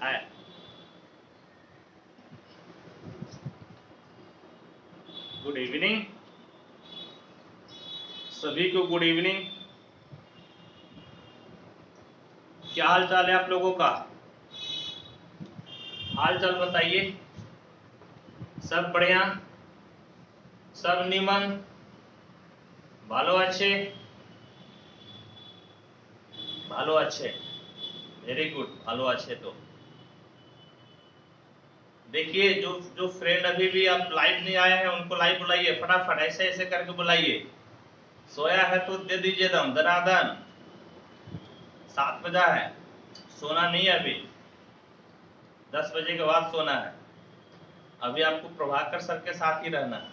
हाय, good evening सभी को, good evening. क्या हाल चाल है आप लोगों का? हाल चाल बताइए। सब बढ़िया, सब निमन, भालो अच्छे, भालो अच्छे, वेरी गुड, भालो अच्छे। तो देखिए, जो जो फ्रेंड अभी भी आप लाइव नहीं आए हैं उनको लाइव बुलाइए, फटाफट ऐसे ऐसे करके बुलाइए। सोया है तो दे दीजिए दम, दनादन। 7 बजा है, सोना नहीं है अभी, 10 बजे के बाद सोना है। अभी आपको प्रभाकर सर के साथ ही रहना है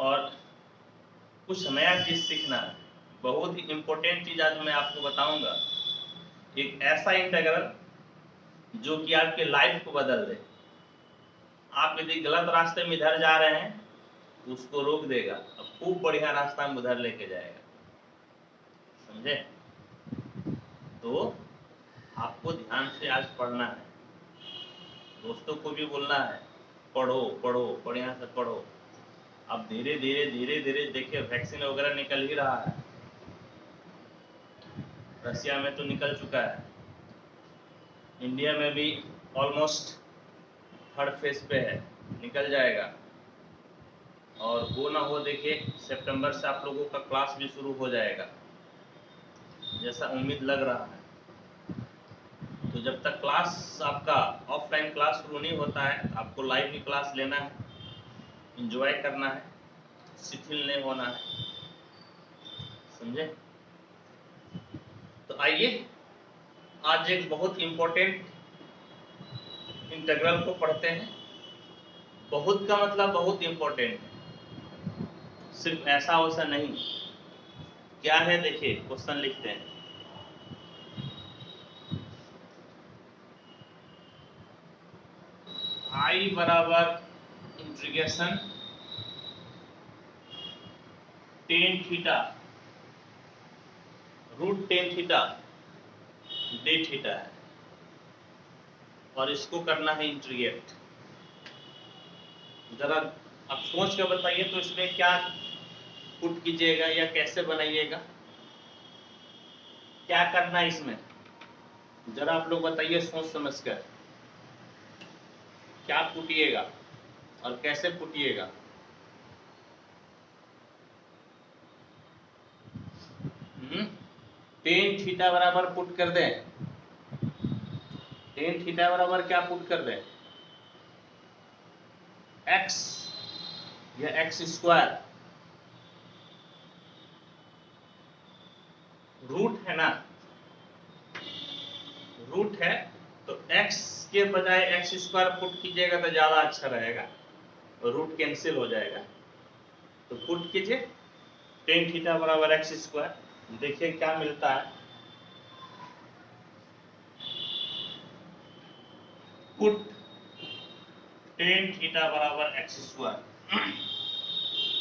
और कुछ नया चीज सीखना है। बहुत ही इंपॉर्टेंट चीज आज मैं आपको बताऊंगा, एक ऐसा इंटीग्रल जो कि आपके लाइफ को बदल दे। आप यदि गलत रास्ते में इधर जा रहे हैं उसको रोक देगा, अब खूब बढ़िया रास्ता में उधर लेके जाएगा, समझे? तो आपको ध्यान से आज पढ़ना है, दोस्तों को भी बोलना है पढ़ो पढ़ो, बढ़िया से पढ़ो। अब धीरे धीरे धीरे धीरे देखिए, वैक्सीन वगैरह निकल ही रहा है, रशिया में तो निकल चुका है, इंडिया में भी ऑलमोस्ट थर्ड फेज पे है, निकल जाएगा। और वो ना हो, देखिए सितंबर से आप लोगों का क्लास भी शुरू हो जाएगा जैसा उम्मीद लग रहा है। तो जब तक क्लास आपका ऑफलाइन क्लास शुरू नहीं होता है तो आपको लाइव भी क्लास लेना है, एंजॉय करना है, शिथिल नहीं होना है, समझे? तो आइए आज एक बहुत इंपॉर्टेंट इंटीग्रल को पढ़ते हैं। बहुत का मतलब बहुत इंपॉर्टेंट है, सिर्फ ऐसा वैसा नहीं। क्या है देखिए, क्वेश्चन लिखते हैं। आई बराबर integration tan theta root tan theta d theta है और इसको करना है इंटीग्रेट। जरा आप सोच कर बताइए तो इसमें क्या पुट कीजिएगा या कैसे बनाइएगा, क्या करना है इसमें, जरा आप लोग बताइए सोच समझ कर, क्या पुटिएगा और कैसे पुटिएगा। टेन थीटा बराबर पुट कर दें, टेन थीटा बराबर क्या पुट कर दें, एक्स या एक्स स्क्वायर, रूट है ना, रूट है तो x के बजाय एक्स स्क्वायर पुट कीजिएगा तो ज्यादा अच्छा रहेगा, रूट कैंसिल हो जाएगा। तो पुट कीजिए टेन थीटा बराबर एक्स स्क्वायर, देखिए क्या मिलता है। पुट टेन थीटा बराबर एक्स स्क्वायर,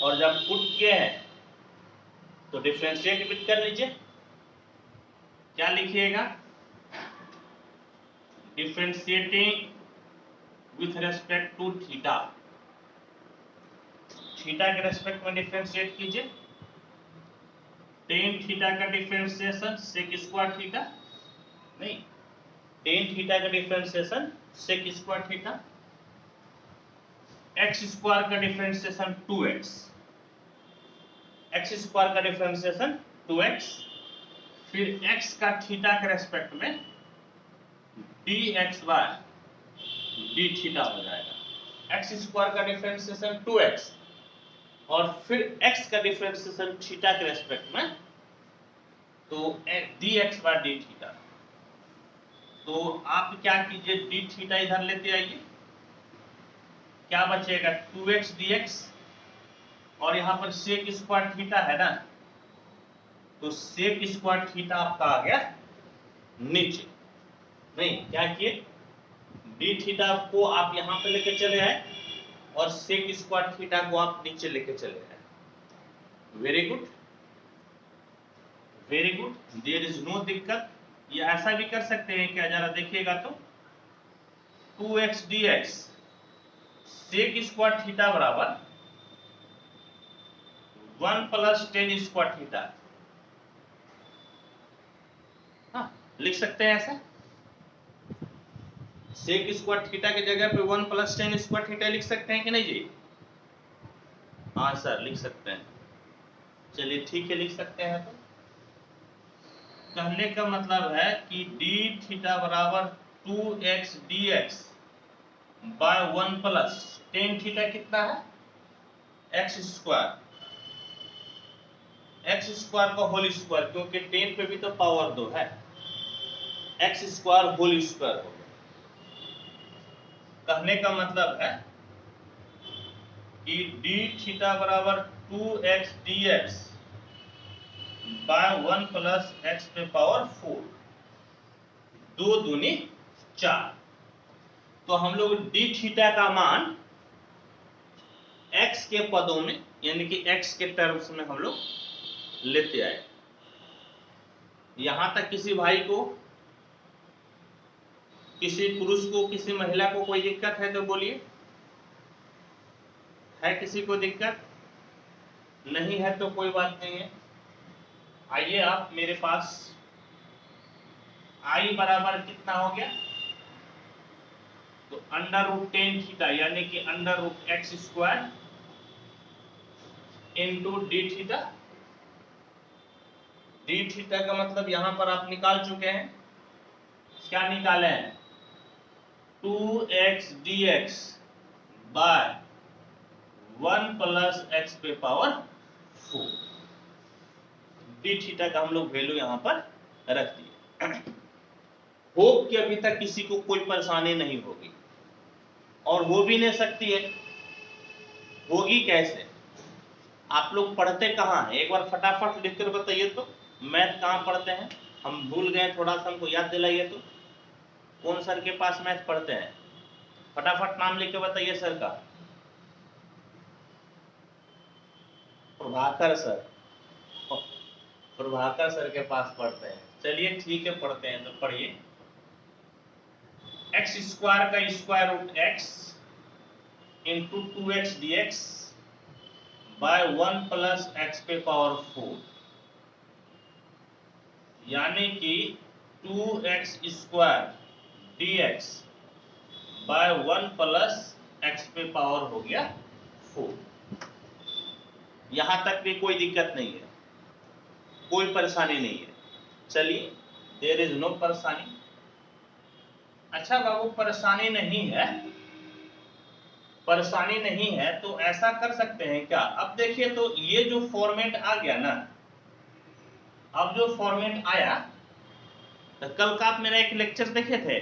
और जब पुट किए हैं तो डिफरेंशिएट भी कर लीजिए। क्या लिखिएगा, differentiating with respect to theta, theta के रेस्पेक्ट में डिफरेंशिएट कीजिए। टेन थीटा का डिफरेंशिएशन सेक स्क्वायर थीटा, नहीं, टेन थीटा का differentiation sec square theta, x square का डिफरेंशिएशन 2x, एक्स स्क्वायर का डिफरेंशिएशन 2x, फिर x का थीटा के रेस्पेक्ट में dx बाय डी थीटा हो जाएगा। एक्स स्क्वायर का डिफरेंशिएशन 2x और फिर x का डिफरेंशिएशन थीटा के रेस्पेक्ट में, तो dx बाय डी थीटा। तो आप क्या कीजिए, डी थीटा इधर लेते आइए, क्या बचेगा 2x dx, और यहाँ पर सेक स्क्वायर थीटा है ना, तो सेक स्क्वायर थीटा आपका आ गया नीचे। नहीं, क्या किए, डी थीटा को आप यहाँ पे लेके चले आए और सेक स्क्वायर थीटा को आप नीचे लेके चले आए। Very good, very good, there is no दिक्कत, या ऐसा भी कर सकते हैं क्या, जरा देखिएगा तो 2x dx sec square theta बराबर 1 प्लस टेन स्क्वायर थीटा। हाँ, लिख सकते हैं ऐसा, सेक स्क्वायर थीटा की जगह पे 1 प्लस टेन स्क्वायर थीटा लिख सकते हैं कि नहीं जी? हाँ सर लिख सकते हैं। चलिए ठीक है, लिख सकते हैं। तो कहने का मतलब है कि डी थीटा बराबर 2x dx by 1 plus tan theta कितना है, एक्स स्क्वायर, एक्स स्क्वायर का होल स्क्वायर, क्योंकि टेन पे भी तो पावर 2 है, एक्स स्क्वायर होल स्क्वायर हो गया। कहने का मतलब है कि डी थीटा बराबर 2x dx by 1 plus x पे पावर 4, 2 दूनी 4। तो हम लोग डी थीटा का मान x के पदों में यानी कि x के टर्म्स में हम लोग लेते आए। यहां तक किसी भाई को, किसी पुरुष को, किसी महिला को कोई दिक्कत है तो बोलिए, है किसी को दिक्कत? नहीं है तो कोई बात नहीं है। आइए आप मेरे पास, i बराबर कितना हो गया, तो अंडर रूट टेन थीटा यानी कि under root x square into d theta. D theta का मतलब यहां पर आप निकाल चुके हैं, क्या निकाले हैं, 2x dx by 1 plus x पे पावर 4। डी थीटा का हम लोग वैल्यू यहां पर रख दिए। होप कि अभी तक किसी को कोई परेशानी नहीं होगी, और हो भी नहीं सकती है। होगी कैसे, आप लोग पढ़ते कहाँ हैं, एक बार फटाफट लिखकर बताइए तो। मैथ कहाँ पढ़ते हैं, हम भूल गए, थोड़ा सा हमको याद दिलाइए तो। कौन सर के पास मैथ पढ़ते हैं, फटाफट नाम लिख के बताइए सर का। प्रभाकर सर, प्रभाकर सर के पास पढ़ते हैं। चलिए ठीक है, पढ़ते हैं तो पढ़िए। एक्स स्क्वायर का square root x into 2x dx by 1 plus x पे पावर 4, यानी कि 2x square dx by 1 plus x पे पावर हो गया 4। यहां तक भी कोई दिक्कत नहीं है, कोई परेशानी नहीं है। चलिए, देयर इज नो परेशानी। अच्छा बाबू, परेशानी नहीं है, परेशानी नहीं है तो ऐसा कर सकते हैं क्या, अब देखिए तो ये जो फॉर्मेट आ गया ना, अब जो फॉर्मेट आया, तो कल का आप मेरा एक लेक्चर देखे थे,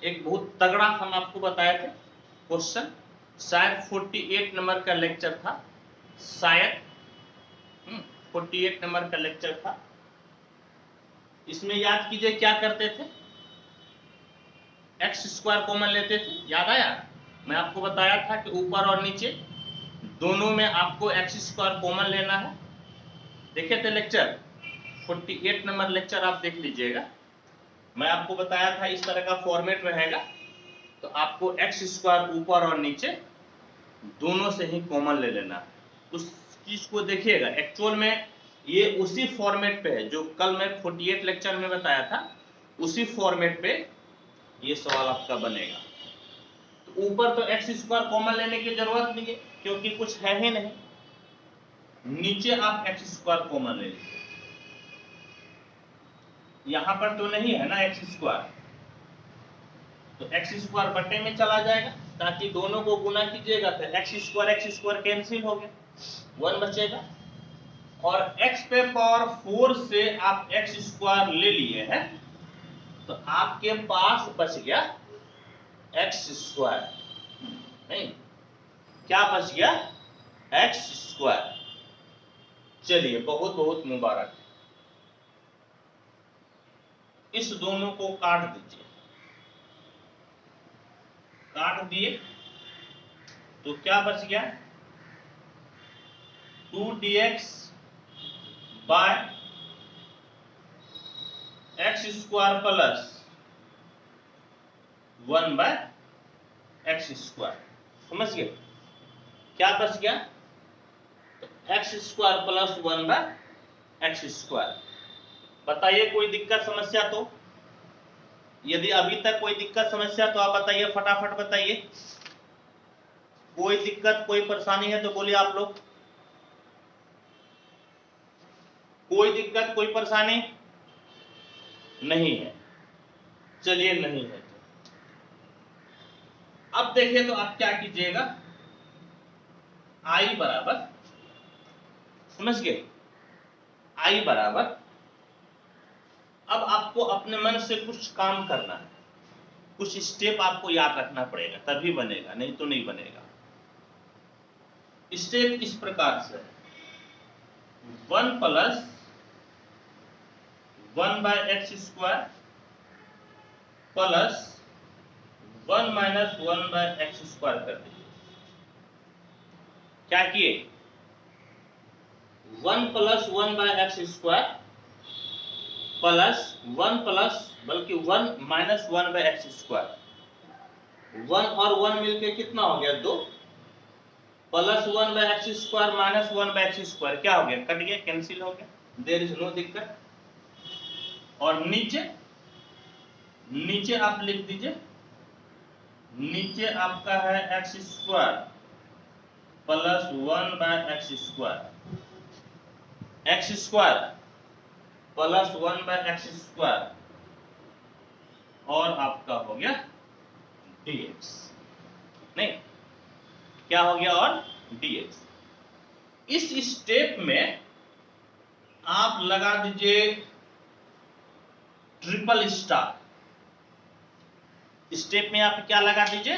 एक बहुत तगड़ा हम आपको बताए थे क्वेश्चन, शायद 48 नंबर का लेक्चर था, शायद 48 नंबर का लेक्चर था। इसमें याद कीजिए क्या करते थे, एक्स स्क्वायर कॉमन लेते थे, याद आया? मैं आपको बताया था कि ऊपर और नीचे दोनों में आपको एक्स स्क्वायर कॉमन लेना है। देखे थे लेक्चर 48 नंबर लेक्चर, आप देख लीजिएगा। मैं आपको बताया था इस तरह का फॉर्मेट रहेगा, तो आपको एक्स स्क्वायर ऊपर और नीचे दोनों से ही कॉमन ले लेना है। उस चीज को देखिएगा, एक्चुअल में ये उसी फॉर्मेट पे है जो कल मैं 48 लेक्चर में बताया था, उसी फॉर्मेट पे ये सवाल आपका बनेगा। तो ऊपर तो एक्स स्क्वायर कॉमन लेने की जरूरत नहीं है क्योंकि कुछ है ही नहीं, नीचे आप एक्स स्क्वायर कॉमन ले लीजिए। यहां पर तो नहीं है ना एक्स स्क्वायर, तो एक्स स्क्वायर बटे में चला जाएगा, ताकि दोनों को गुना कीजिएगा तो एक्स स्क्वायर कैंसिल हो गया, 1 बचेगा। और x पे पावर 4 से आप एक्स स्क्वायर ले लिए हैं, तो आपके पास बच गया एक्स स्क्वायर, नहीं क्या बच गया, एक्स स्क्वायर। चलिए, बहुत बहुत मुबारक। इस दोनों को काट दीजिए, काट दिए तो क्या बच गया, 2 dx by x square plus 1/x square. समझ गए? क्या बच गया? X square plus 1/x square. बताइए कोई दिक्कत समस्या? तो यदि अभी तक कोई दिक्कत समस्या तो आप बताइए, फटाफट बताइए। कोई दिक्कत कोई परेशानी है तो बोलिए आप लोग। कोई दिक्कत कोई परेशानी नहीं है? चलिए नहीं है तो अब देखिए, तो आप क्या कीजिएगा, आई बराबर, समझ गए, आई बराबर, अब आपको अपने मन से कुछ काम करना है, कुछ स्टेप आपको याद रखना पड़ेगा, तभी बनेगा, नहीं तो नहीं बनेगा। स्टेप इस प्रकार से, 1 plus 1/x square plus 1 minus 1/x square कर दीजिए। क्या किए? 1 plus 1/x square plus 1 plus, बल्कि 1 माइनस 1/x स्क्वायर। 1 और 1 मिलके कितना हो गया? 2 plus 1/x square minus 1/x square क्या हो गया? कट गया, कैंसिल हो गया, देयर इज नो दिक्कत। और नीचे नीचे आप लिख दीजिए, नीचे आपका है x square plus 1/x square, x square plus 1/x square, और आपका हो गया dx। नहीं, क्या हो गया? और dx। इस स्टेप में आप लगा दीजिए ट्रिपल स्टार। स्टेप में आप क्या लगा दीजिए?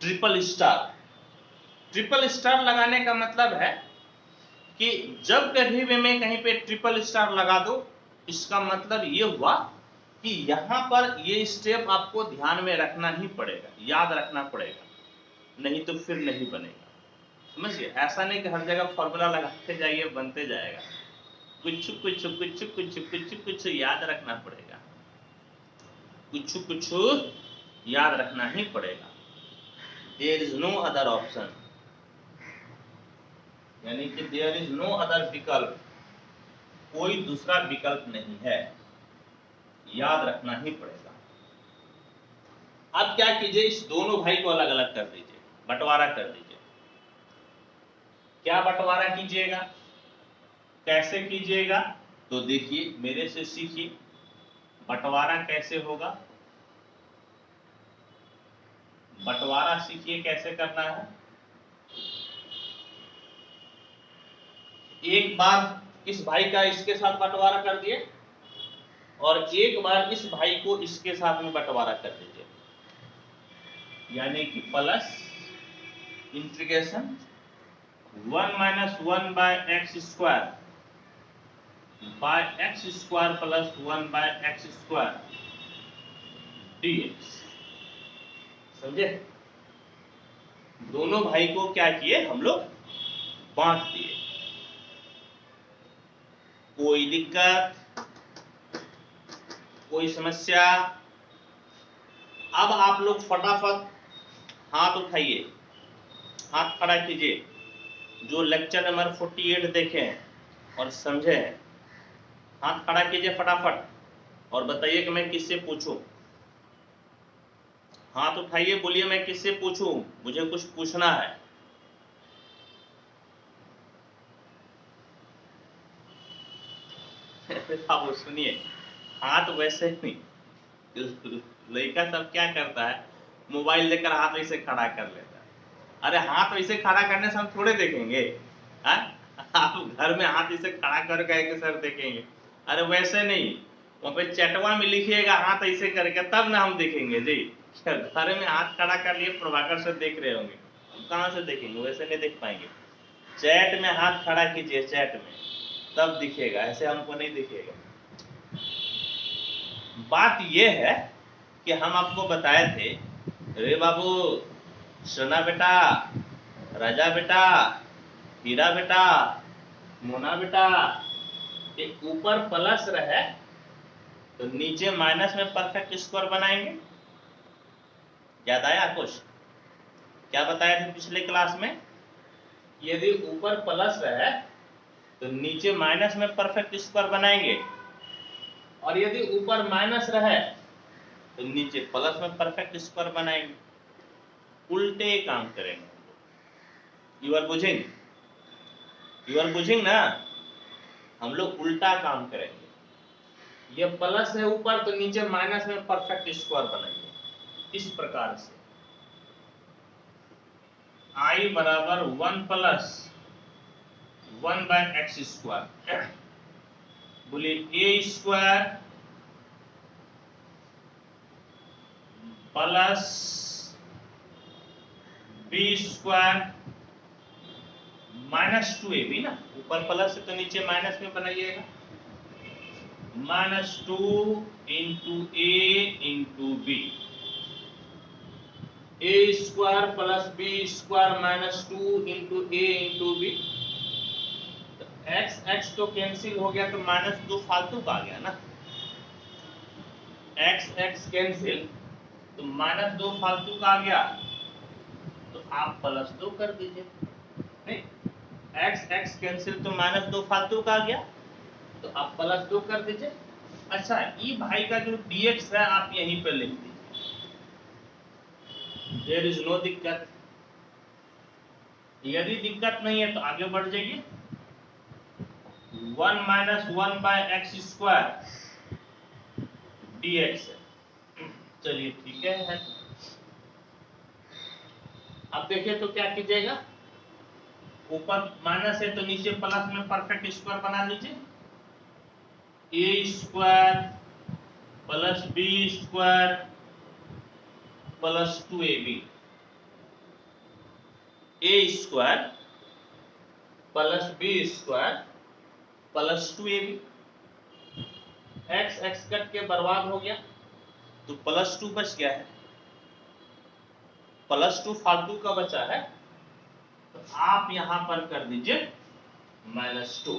Triple star. ट्रिपल स्टार लगाने का मतलब है कि जब कभी भी मैं कहीं पे ट्रिपल स्टार लगा दूं, इसका मतलब ये हुआ कि यहां पर ये स्टेप आपको ध्यान में रखना ही पड़ेगा, याद रखना पड़ेगा, नहीं तो फिर नहीं बनेगा। समझिए? ऐसा नहीं कि हर जगह फॉर्मूला लगाते जाइए, बनते जाएगा। कुछ कुछ कुछ कुछ कुछ कुछ याद रखना पड़ेगा, कुछ कुछ याद रखना ही पड़ेगा। There is no other option, यानी कि देयर इज नो अदर विकल्प, कोई दूसरा विकल्प नहीं है, याद रखना ही पड़ेगा। अब क्या कीजिए, इस दोनों भाई को अलग अलग कर दीजिए, बंटवारा कर दीजिए। क्या बंटवारा कीजिएगा? कैसे कीजिएगा? तो देखिए, मेरे से सीखिए, बंटवारा कैसे होगा, बंटवारा सीखिए कैसे करना है। एक बार इस भाई का इसके साथ बंटवारा कर दिए, और एक बार इस भाई को इसके साथ में बंटवारा कर दीजिए, यानी कि plus integration 1 minus 1/x square by x square plus 1/x square dx। समझे? दोनों भाई को क्या किए हम लोग? बांट दिए। कोई दिक्कत कोई समस्या? अब आप लोग फटाफट हाथ उठाइए, हाथ खड़ा कीजिए, जो लेक्चर नंबर 48 देखे हैं और समझे हैं, हाथ खड़ा कीजिए फटाफट और बताइए कि मैं किससे पूछूं। हाथ उठाइए, बोलिए मैं किससे पूछूं, मुझे कुछ पूछना है। आप सुनिए, हाथ वैसे नहीं, लड़का सब क्या करता है, मोबाइल लेकर हाथ वैसे खड़ा कर लेता है। अरे हाथ वैसे खड़ा करने से हम थोड़े देखेंगे, हा? आप घर में हाथ इसे खड़ा कर के सर देखेंगे? अरे वैसे नहीं, वहां पे चटवा में लिखिएगा हाथ ऐसे करके, तब ना हम देखेंगे जी। घर में हाथ खड़ा कर लिए, प्रभाकर से देख रहे होंगे, कहां से देखेंगे? वैसे नहीं देख पाएंगे। चैट में हाथ खड़ा कीजिए, चैट में, तब दिखेगा, ऐसे हमको नहीं दिखेगा। बात यह है कि हम आपको बताए थे, रे बाबू, सोना बेटा, राजा बेटा, हीरा बेटा, मोना बेटा, ऊपर प्लस रहे तो नीचे माइनस में परफेक्ट स्क्वायर बनाएंगे। याद आया कुछ? क्या बताया थे पिछले क्लास में? यदि ऊपर प्लस रहे तो नीचे माइनस में परफेक्ट स्क्वायर बनाएंगे, और यदि ऊपर माइनस रहे तो नीचे प्लस में परफेक्ट स्क्वायर बनाएंगे। उल्टे काम करेंगे। यू आर बुझिंग? यू आर बुझिंग ना? हम लोग उल्टा काम करेंगे। ये प्लस है ऊपर तो नीचे माइनस में परफेक्ट स्क्वायर बनाएंगे इस प्रकार से। आई बराबर 1 प्लस 1 बाय एक्स स्क्वायर, बोलिए a square plus b square minus 2ab ना, ऊपर प्लस है तो नीचे माइनस में बनाइएगा, minus 2 into a into b, a square plus b square minus 2 into a into b. X x तो कैंसिल हो गया तो माइनस 2 फालतू का आ गया ना, एक्स एक्स कैंसिल तो माइनस 2 फालतू का आ गया, तो आप प्लस 2 कर दीजिए। नहीं, एक्स एक्स कैंसिल तो माइनस 2 फालतू का आ गया, तो आप प्लस 2 कर दीजिए। अच्छा, ई भाई का जो dx है आप यहीं पर लिख दीजिए, देयर इज नो दिक्कत। यदि दिक्कत नहीं है तो आगे बढ़ जाइए। 1 minus 1 by x square dx है। चलिए ठीक है। अब देखिए तो क्या कीजिएगा, ऊपर माइनस है तो नीचे प्लस में परफेक्ट स्क्वायर बना लीजिए, a square plus b square plus 2ab, a square plus b square plus 2ab। X x कट के बर्बाद हो गया तो प्लस 2 बच गया है, प्लस 2 फालतू का बचा है, तो आप यहां पर कर दीजिए माइनस 2।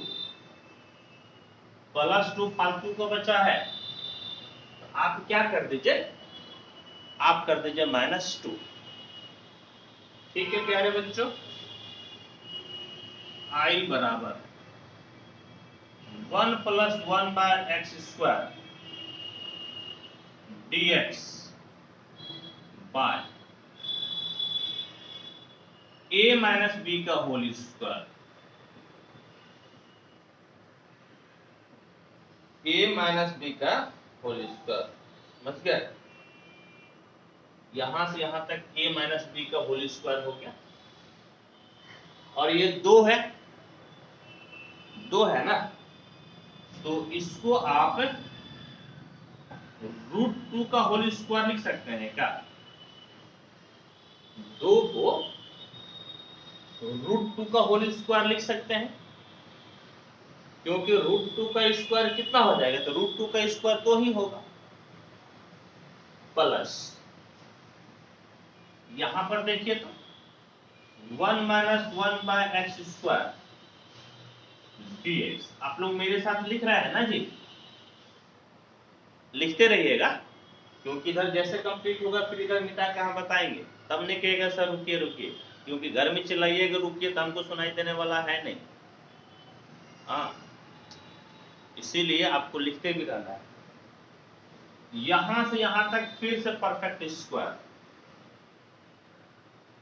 प्लस 2 फालतू का बचा है तो आप क्या कर दीजिए, आप कर दीजिए माइनस 2। ठीक है प्यारे बच्चों, आई बराबर 1 plus 1 by x square dx बाय a माइनस बी का whole square, a minus b का होल स्क्वायर। समझ गए? यहां से यहां तक a माइनस बी का होल स्क्वायर हो गया, और ये 2 है, 2 है ना, तो इसको आप √2 का होल स्क्वायर लिख सकते हैं क्या? 2 को √2 का होल स्क्वायर लिख सकते हैं, क्योंकि √2 का स्क्वायर कितना हो जाएगा, तो √2 का स्क्वायर 2 ही होगा, प्लस यहां पर देखिए तो 1 minus 1 by x square dx। आप लोग मेरे साथ लिख रहे हैं ना जी? लिखते रहिएगा, क्योंकि इधर जैसे कंप्लीट होगा फिर इधर मिटा के हम बताएंगे, तब नहीं कहेगा सर रुकिए रुकिए, क्योंकि घर में चिल्लाइएगा रुकिए तो हमको सुनाई देने वाला है नहीं। हाँ, इसीलिए आपको लिखते भी रहना है। यहां से यहां तक फिर से perfect square,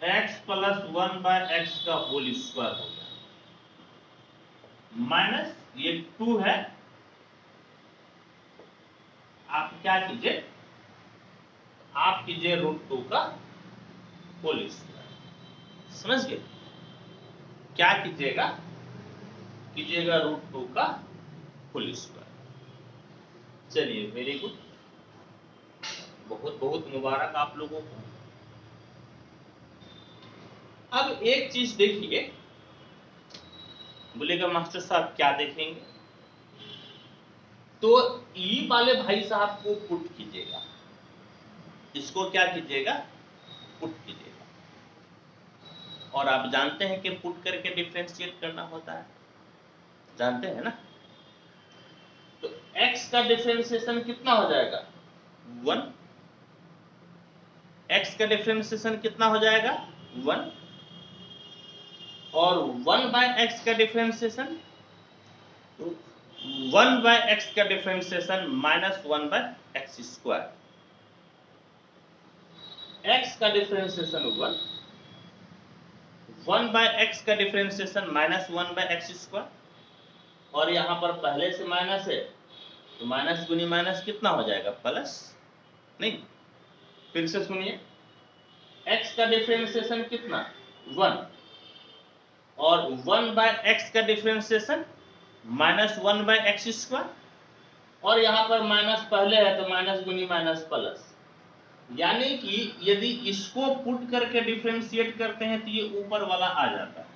x plus 1 by x का होल स्क्वायर हो गया, माइनस ये 2 है, आप क्या कीजिए, आप कीजिए √2 का होल स्क्वायर। समझ गए? क्या कीजिएगा, कीजिएगा √2 का होल स्क्वायर। चलिए वेरी गुड, बहुत बहुत मुबारक आप लोगों को। अब एक चीज देखिए, बोलेगा मास्टर साहब क्या देखेंगे, तो ई वाले भाई साहब को पुट कीजिएगा, इसको क्या कीजिएगा, पुट कीजिएगा। और आप जानते हैं कि पुट करके डिफरेंशिएट करना होता है, जानते हैं ना? तो x का डिफरेंशिएशन कितना हो जाएगा 1, x का डिफरेंशिएशन कितना हो जाएगा 1, और 1 बाय एक्स का डिफरेंशिएशन 1 बाय एक्स का differentiation minus 1 by x square. x का डिफरेंशिएशन 1 बाय एक्स का differentiation minus 1 by x square, और यहां पर पहले से माइनस है तो माइनस गुनी माइनस कितना हो जाएगा प्लस। नहीं, फिर से सुनिए, x का डिफरेंशिएशन कितना 1, और 1 बाय एक्स का differentiation minus 1 by x square, और यहां पर माइनस पहले है तो माइनस गुनी माइनस प्लस, यानी कि यदि इसको पुट करके डिफरेंशिएट करते हैं तो ये ऊपर वाला आ जाता है,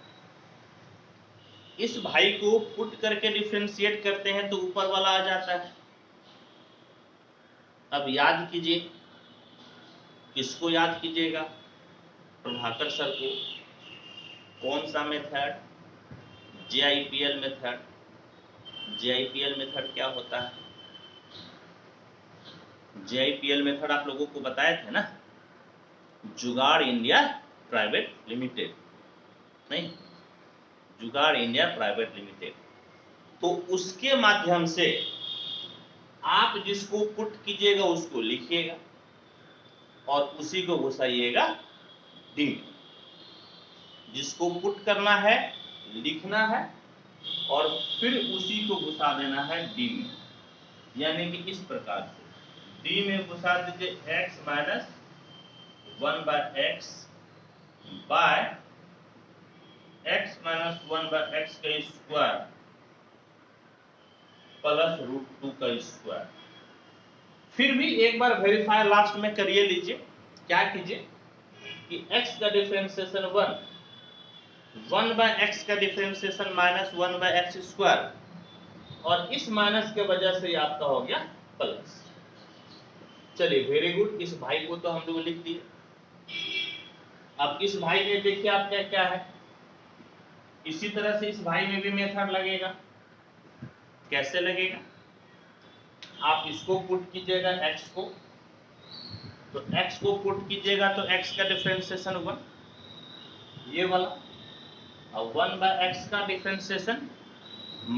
इस भाई को पुट करके डिफरेंशिएट करते हैं तो ऊपर वाला आ जाता है। अब याद कीजिए, किसको याद कीजिएगा, प्रभाकर सर को। कौन सा method, JIPL method. JIPL method क्या होता है, JIPL मेथड आप लोगों को बताए थे ना, जुगाड़ इंडिया प्राइवेट लिमिटेड, नहीं, जुगाड़ इंडिया प्राइवेट लिमिटेड। तो उसके माध्यम से आप जिसको पुट कीजिएगा उसको लिखिएगा और उसी को घुसाइएगा डी में। जिसको पुट करना है लिखना है और फिर उसी को घुसा देना है डी में, यानी कि इस प्रकार से डी में घुसा दीजिए x minus 1 by x by x minus 1 by x का स्क्वायर प्लस √2 का स्क्वायर। फिर भी एक बार वेरीफाई लास्ट में करिए लीजिए, क्या कीजिए कि x का डिफरेंशिएशन 1 बाय एक्स का differentiation minus 1 by x square, और इस माइनस के वजह से आपका हो गया प्लस। चलिए वेरी गुड, इस भाई को तो हम लोग लिख दिए। अब इस भाई में देखिए आप क्या क्या है, इसी तरह से इस भाई में भी मेथड लगेगा। कैसे लगेगा, आप इसको पुट कीजिएगा x को, तो x को पुट कीजिएगा तो x का डिफरेंशिएशन 1 ये वाला, और 1 बाय एक्स का differentiation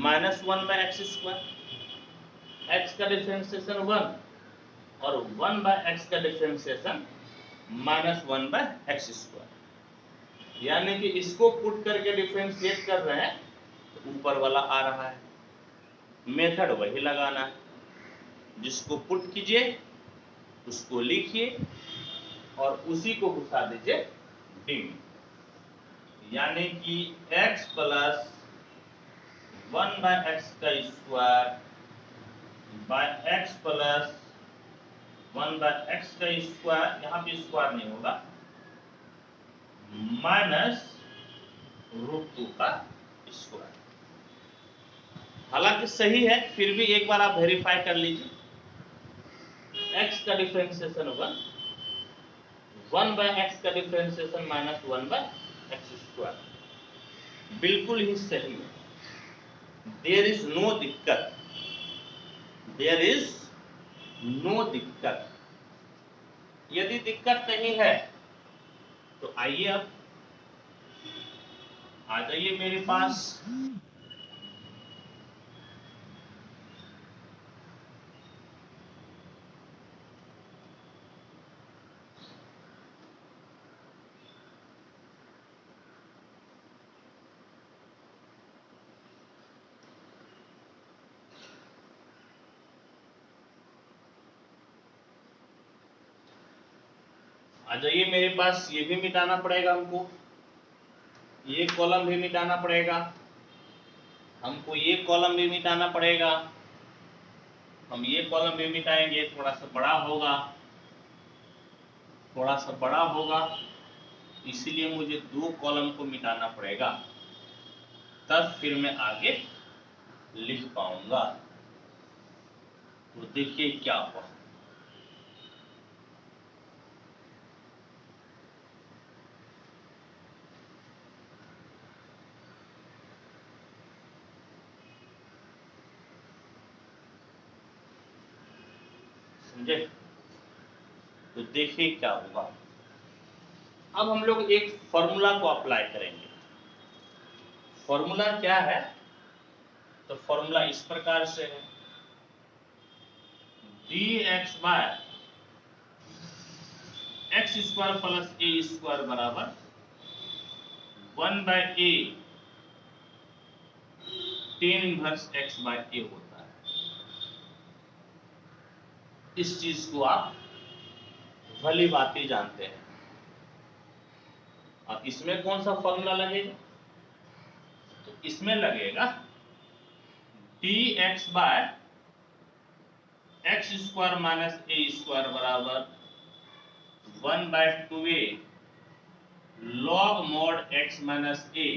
minus 1 by x square, x का डिफरेंशिएशन 1 और 1 बाय एक्स का differentiation minus 1 by x square, यानी कि इसको पुट करके डिफरेंशिएट कर रहे हैं तो ऊपर वाला आ रहा है। मेथड वही लगाना है, जिसको पुट कीजिए उसको लिखिए और उसी को घुसा दीजिए डी में, यानी कि x प्लस 1 बाय एक्स का square by x plus 1 by x का स्क्वायर, यहाँ पे स्क्वायर नहीं होगा, माइनस √2 का स्क्वायर। हालांकि सही है, फिर भी एक बार आप वेरीफाई कर लीजिए। x का डिफरेंशिएशन 1 बाय एक्स का differentiation minus 1 by x square, बिल्कुल ही सही है। देयर इज नो दिक्कत, देयर इज नो दिक्कत। यदि दिक्कत नहीं है तो आइए अब आ जाइए मेरे पास। आ जाइए मेरे पास, ये भी मिटाना पड़ेगा हमको, ये कॉलम भी मिटाना पड़ेगा हमको, ये कॉलम भी मिटाना पड़ेगा। हम ये कॉलम भी मिटाएंगे, थोड़ा सा बड़ा होगा, थोड़ा सा बड़ा होगा, इसीलिए मुझे 2 कॉलम को मिटाना पड़ेगा, तब फिर मैं आगे लिख पाऊंगा। तो देखिए क्या हुआ, समझे? तो देखिए क्या होगा। अब हम लोग एक फॉर्मूला को अप्लाई करेंगे। फॉर्मूला क्या है? तो फॉर्मूला इस प्रकार से है, dx by x square plus a square बराबर 1/a tan inverse x by a होता है। इस चीज को आप भली भांति जानते हैं। अब इसमें कौन सा फॉर्मूला लगेगा? तो इसमें लगेगा dx by x square minus a square बराबर 1/2a log mod x minus a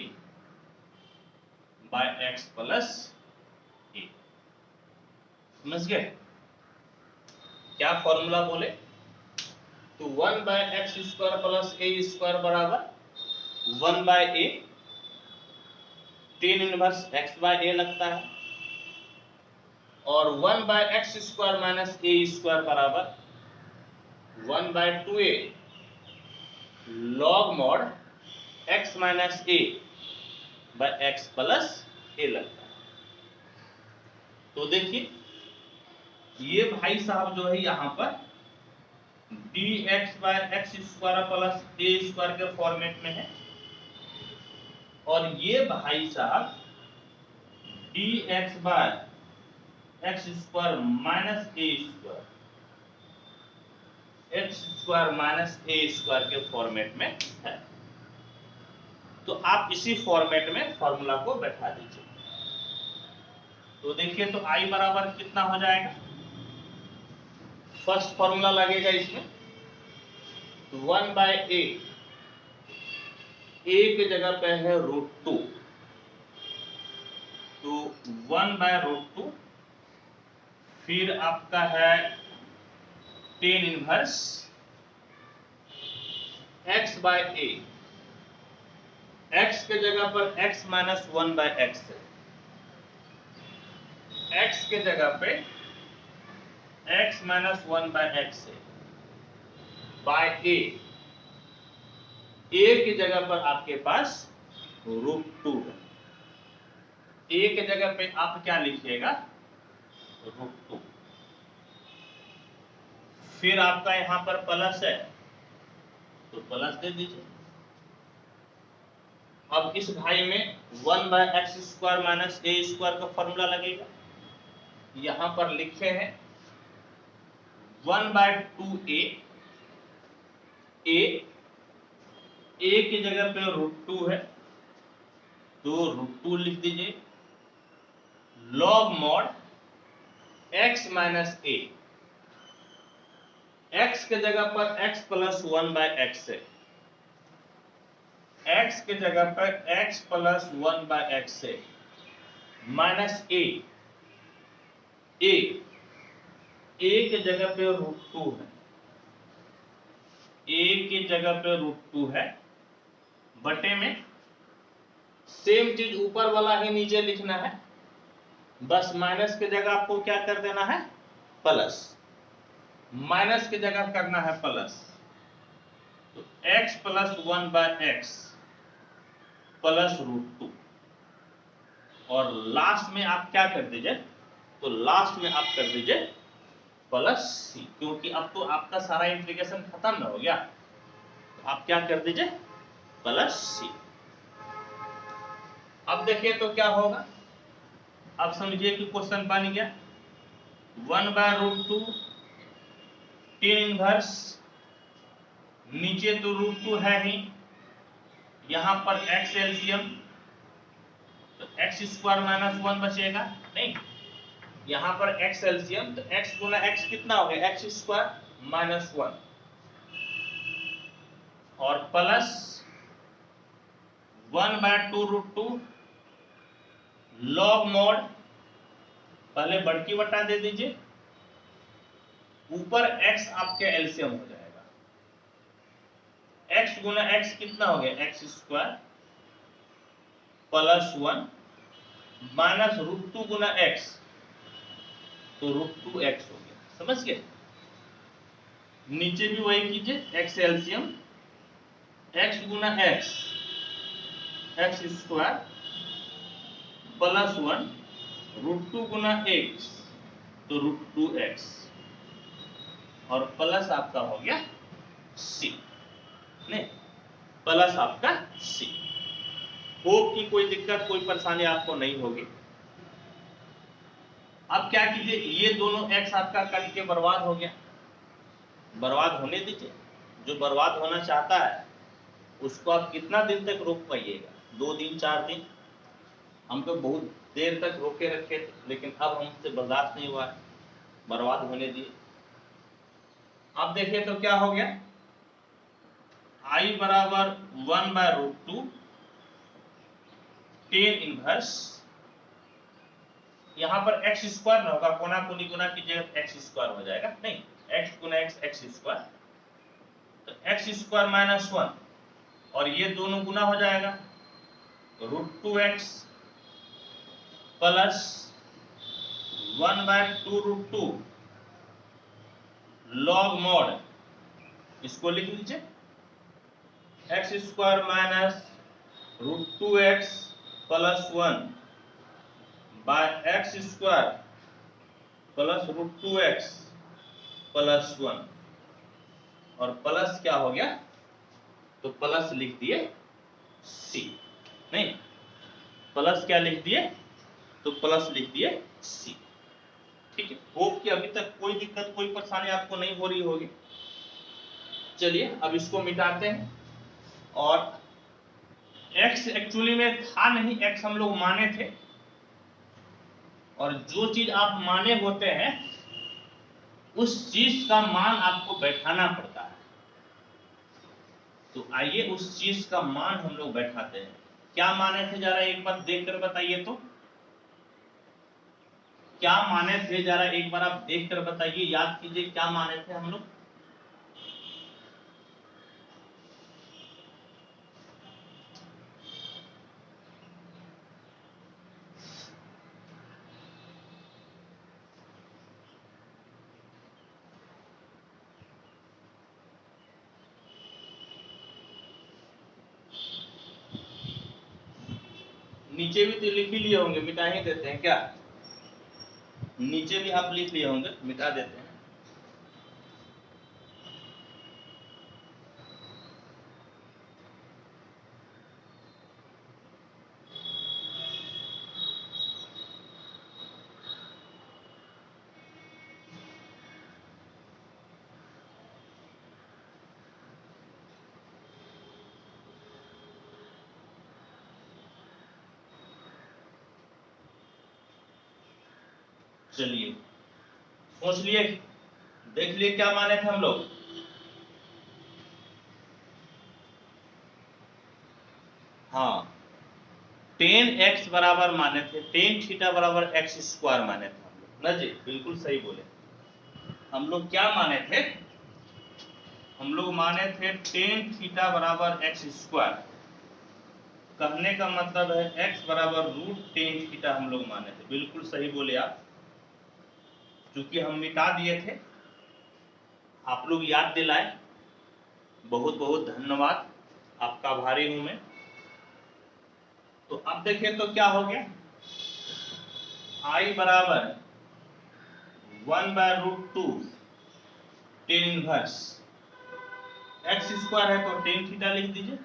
by x plus a। समझ गए क्या फॉर्मूला बोले? तो 1/x square plus a square बराबर 1/a tan inverse x by a लगता है, और 1/x square minus a square बराबर 1/2a log mod x minus a by x plus a लगता है। तो देखिए ये भाई साहब जो है यहाँ पर dx by x square plus a square के फॉर्मेट में है, और ये भाई साहब dx by x square minus a square x square minus a square के फॉर्मेट में है। तो आप इसी फॉर्मेट में फॉर्मूला को बैठा दीजिए। तो देखिए तो i बराबर कितना हो जाएगा? फर्स्ट फॉर्मूला लगेगा इसमें 1/a, a की जगह पे है √2, तो 1/√2, फिर आपका है tan inverse x by a, x के जगह पर x माइनस 1/x है, x के जगह पे x माइनस 1/x है, बाय a, a की जगह पर आपके पास √2 है, a के जगह पे आप क्या लिखिएगा? √2। फिर आपका यहां पर प्लस है तो प्लस दे दीजिए। अब इस भाई में 1/x square minus a square का फॉर्मूला लगेगा। यहां पर लिखे हैं 1/2a, a की जगह पे √2 है तो √2 लिख दीजिए, log mod x minus a, x के जगह पर x प्लस 1/x है, x के जगह पर x प्लस 1/x है, माइनस a के जगह पे √2 है, a की जगह पे √2 है, बटे में सेम चीज ऊपर वाला ही नीचे लिखना है, बस माइनस की जगह आपको क्या कर देना है? प्लस। माइनस की जगह करना है प्लस, तो x प्लस 1/x प्लस √2, और लास्ट में आप क्या कर दीजिए? तो लास्ट में आप कर दीजिए प्लस c, क्योंकि अब तो आपका सारा इंटीग्रेशन खत्म न हो गया, तो आप क्या कर दीजिए? Plus c। अब देखिए तो क्या होगा, अब समझिए कि क्वेश्चन बन गया 1/√2 tan इनवर्स, नीचे तो √2 है ही, यहां पर x एलसीएम, तो x स्क्वायर माइनस 1 बचेगा नहीं, यहां पर x एलसीएम, तो x गुना x कितना हो गया? x स्क्वायर माइनस 1, और प्लस 1/2√2 log mod, पहले बड़की बटा दे दीजिए, ऊपर x आपके एलसीएम हो जाएगा, x गुना x कितना हो गया? x स्क्वायर प्लस 1 माइनस √2 गुना x, तो √2x हो गया। समझ गए? नीचे भी वही कीजिए, एक्स एलसीएम, एक्स गुना एक्स, एक्स स्क्वायर प्लस 1 √2 गुना एक्स, तो √2x, और प्लस आपका हो गया c, नहीं प्लस आपका c। होप की कोई दिक्कत कोई परेशानी आपको नहीं होगी। अब क्या कीजिए, ये दोनों x आपका कट के बर्बाद हो गया, बर्बाद होने दीजिए। जो बर्बाद होना चाहता है उसको आप कितना दिन तक रोक पाइएगा, 2 दिन 4 दिन। हम तो बहुत देर तक रोके रखे थे, लेकिन अब हमसे बर्दाश्त नहीं हुआ, बर्बाद होने दिए। अब देखिए तो क्या हो गया, I बराबर 1/√2 tan इनवर्स, यहाँ पर एक्स स्क्वायर ना होगा, कोना कोनी गुना कीजिएगा एक्स स्क्वायर हो जाएगा, नहीं एक्स गुना एक्स, एक्स स्क्वायर, तो एक्स स्क्वायर माइनस 1, और ये दोनों गुना हो जाएगा, √2x प्लस 1/2√2 लॉग मॉड, इसको लिख लीजिए, x square minus √2x plus 1 by x square plus √2x plus 1, और प्लस क्या हो गया, तो प्लस लिख दिए c, नहीं प्लस क्या लिख दिए, तो प्लस लिख दिए c। ठीक है, होप कि अभी तक कोई दिक्कत कोई परेशानी आपको नहीं हो रही होगी। चलिए अब इसको मिटाते हैं, और x एक्चुअली में था नहीं, x हम लोग माने थे, और जो चीज आप माने होते हैं उस चीज का मान आपको बैठाना पड़ता है। तो आइए उस चीज का मान हम लोग बैठाते हैं। क्या माने थे जरा एक बार देख कर बताइए, तो क्या माने थे जरा एक बार आप देख कर बताइए, याद कीजिए क्या माने थे हम लोग। नीचे भी तो लिख ही लिए होंगे, मिटा ही देते हैं क्या, नीचे भी आप लिख लिए होंगे, मिटा देते हैं। चलिए सोच लिए, देख लिए क्या माने थे हम लोग। हाँ, tan x बराबर माने थे, tan थीटा बराबर x स्क्वायर माने थे हम लोग ना जी, बिल्कुल सही बोले। हम लोग क्या माने थे, हम लोग माने थे tan थीटा बराबर x स्क्वायर, कहने का मतलब है x बराबर √tan थीटा हम लोग माने थे, बिल्कुल सही बोले आप। क्योंकि हम मिटा दिए थे, आप लोग याद दिलाए, बहुत बहुत धन्यवाद, आपका आभारी हूं मैं। तो अब देखिए तो क्या हो गया, I बराबर 1/√2 tan इनवर्स, एक्स स्क्वायर है तो tan थीटा लिख दीजिए,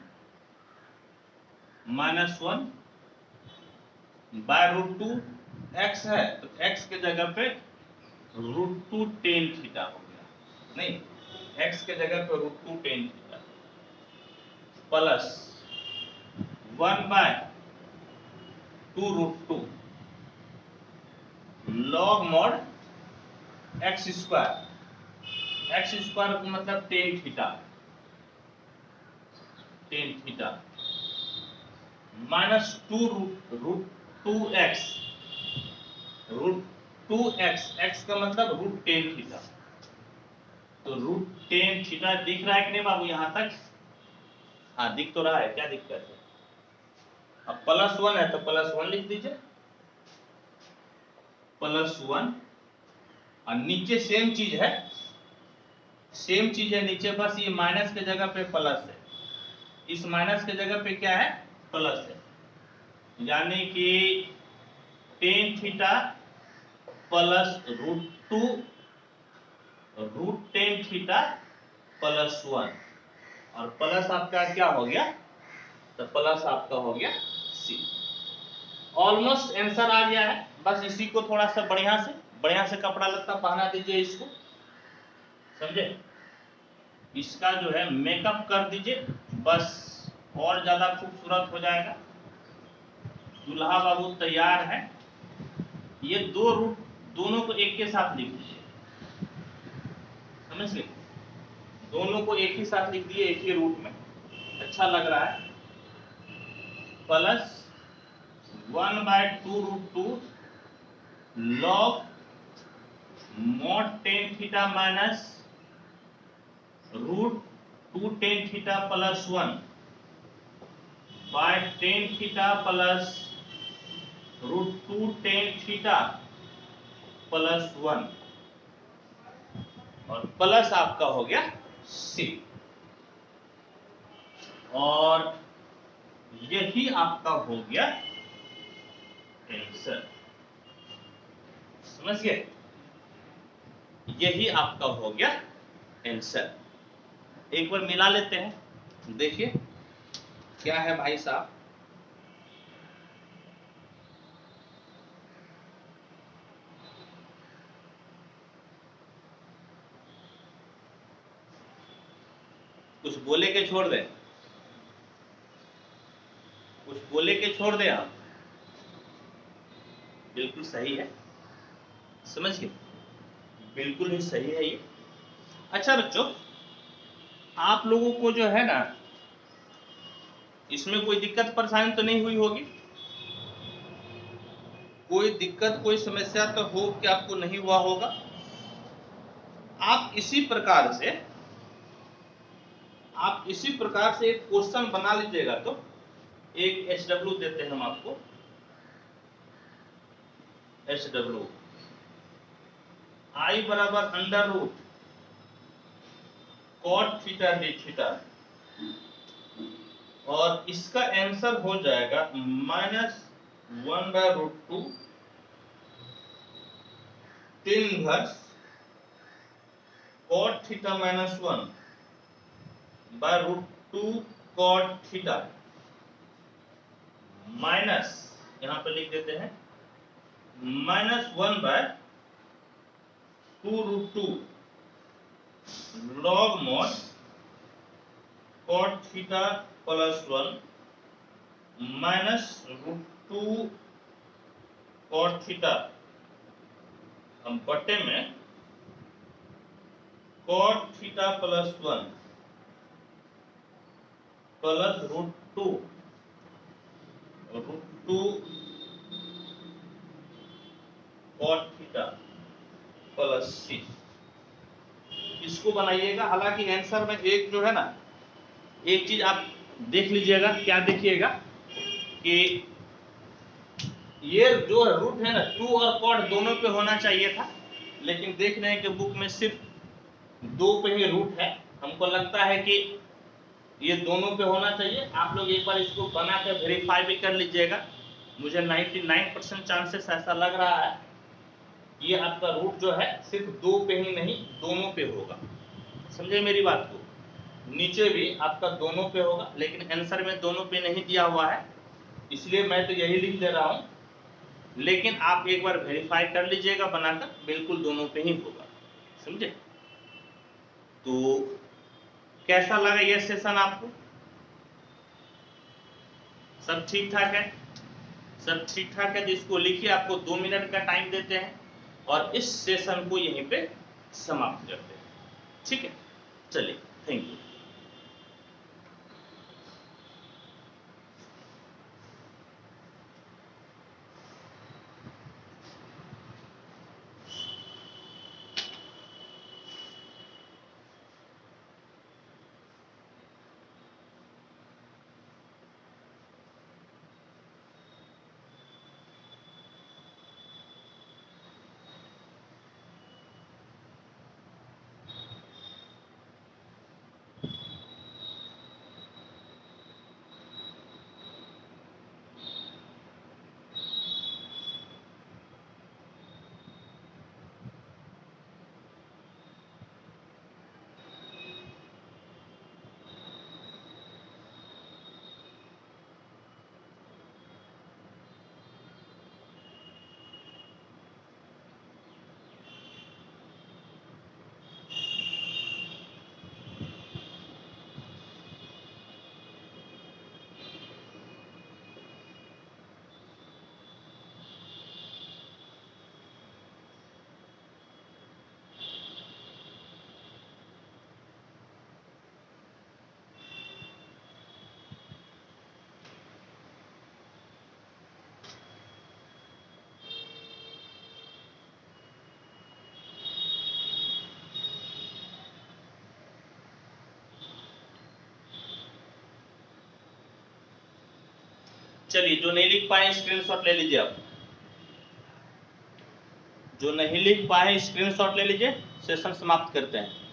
-1 √2, x है तो x के जगह पे √2 tan थीटा हो गया, नहीं x के जगह पे √2 tan theta plus 1/2√2 log mod x square, x square का मतलब tan theta, tan theta -2√2x, √2x, x का मतलब √tan थीटा, तो √tan थीटा दिख रहा है कि नहीं बाबू यहाँ तक, हाँ दिख तो रहा है, क्या दिक्कत है। अब +1 है तो +1 लिख दीजिए, +1, और नीचे सेम चीज है, सेम चीज है नीचे, बस ये माइनस के जगह पे प्लस है, इस माइनस के जगह पे क्या है, प्लस है, यानी कि tan theta plus √2 √10 theta plus 1, और प्लस आपका क्या हो गया, तो प्लस आपका हो गया सी। ऑलमोस्ट आंसर आ गया है, बस इसी को थोड़ा सा बढ़िया से कपड़ा लत्ता पहना दीजिए इसको, समझे, इसका जो है मेकअप कर दीजिए, बस और ज्यादा खूबसूरत हो जाएगा। दूल्हा बाबू तैयार है। ये दो रूट दोनों को एक के साथ लिख दीजिए, समझ गए, दोनों को एक ही साथ लिख दिए, एक ही रूट में, अच्छा लग रहा है। Plus 1/2 √2 log mod 10 theta minus √2 10 theta plus 1 by 10 theta plus √2 10 theta plus 1, और प्लस आपका हो गया सी, और यही आपका हो गया आंसर, समझ गए, यही आपका हो गया आंसर। एक बार मिला लेते हैं, देखिए क्या है भाई साहब। कुछ बोले के छोड़ दें, कुछ बोले के छोड़ दें आप, बिल्कुल सही है, समझ गए, बिल्कुल ही सही है ये। अच्छा बच्चों, आप लोगों को जो है ना, इसमें कोई दिक्कत परेशानी तो नहीं हुई होगी, कोई दिक्कत कोई समस्या तो हो कि आपको नहीं हुआ होगा। आप इसी प्रकार से एक क्वेश्चन बना लीजिएगा, तो एक HW देते हैं हम आपको, HW I बराबर √ cot थीटा d थीटा, और इसका आंसर हो जाएगा -1/√2 tan inverse cot theta minus 1 √2 cot theta, minus यहां पे लिख देते हैं -1/2 √2 log mod cot theta plus 1 -√2 cot theta हम बटे में cot theta plus 1 plus √2 cot theta plus c, इसको बनाइएगा। हालांकि आंसर में एक जो है ना, एक चीज आप देख लीजिएगा, क्या देखिएगा कि ये जो रूट है ना, 2 और कॉट दोनों पे होना चाहिए था, लेकिन देख रहे हैं कि बुक में सिर्फ 2 पे ही रूट है। हमको लगता है कि ये दोनों पे होना चाहिए। आप लोग एक बार इसको बना कर वेरीफाई भी कर लीजिएगा। मुझे 99% चांसेस ऐसा लग रहा है, ये आपका रूट जो है सिर्फ 2 पे ही नहीं, दोनों पे होगा, समझे मेरी बात को। नीचे भी आपका दोनों पे होगा, लेकिन आंसर में दोनों पे नहीं दिया हुआ है, इसलिए मैं तो यही लिख दे रहा हूं, लेकिन आप एक बार वेरीफाई कर लीजिएगा बनाकर, बिल्कुल दोनों पे ही होगा, समझे। तो कैसा लगा ये सेशन आपको, सब ठीक ठाक है, सब ठीक ठाक है। तो इसको लिखिए, आपको 2 मिनट का टाइम देते हैं और इस सेशन को यहीं पे समाप्त करते हैं, ठीक है। चलिए, थैंक यू। चलिए, जो नहीं लिख पाए स्क्रीनशॉट ले लीजिए। आप जो नहीं लिख पाए स्क्रीनशॉट ले लीजिए, सेशन समाप्त करते हैं।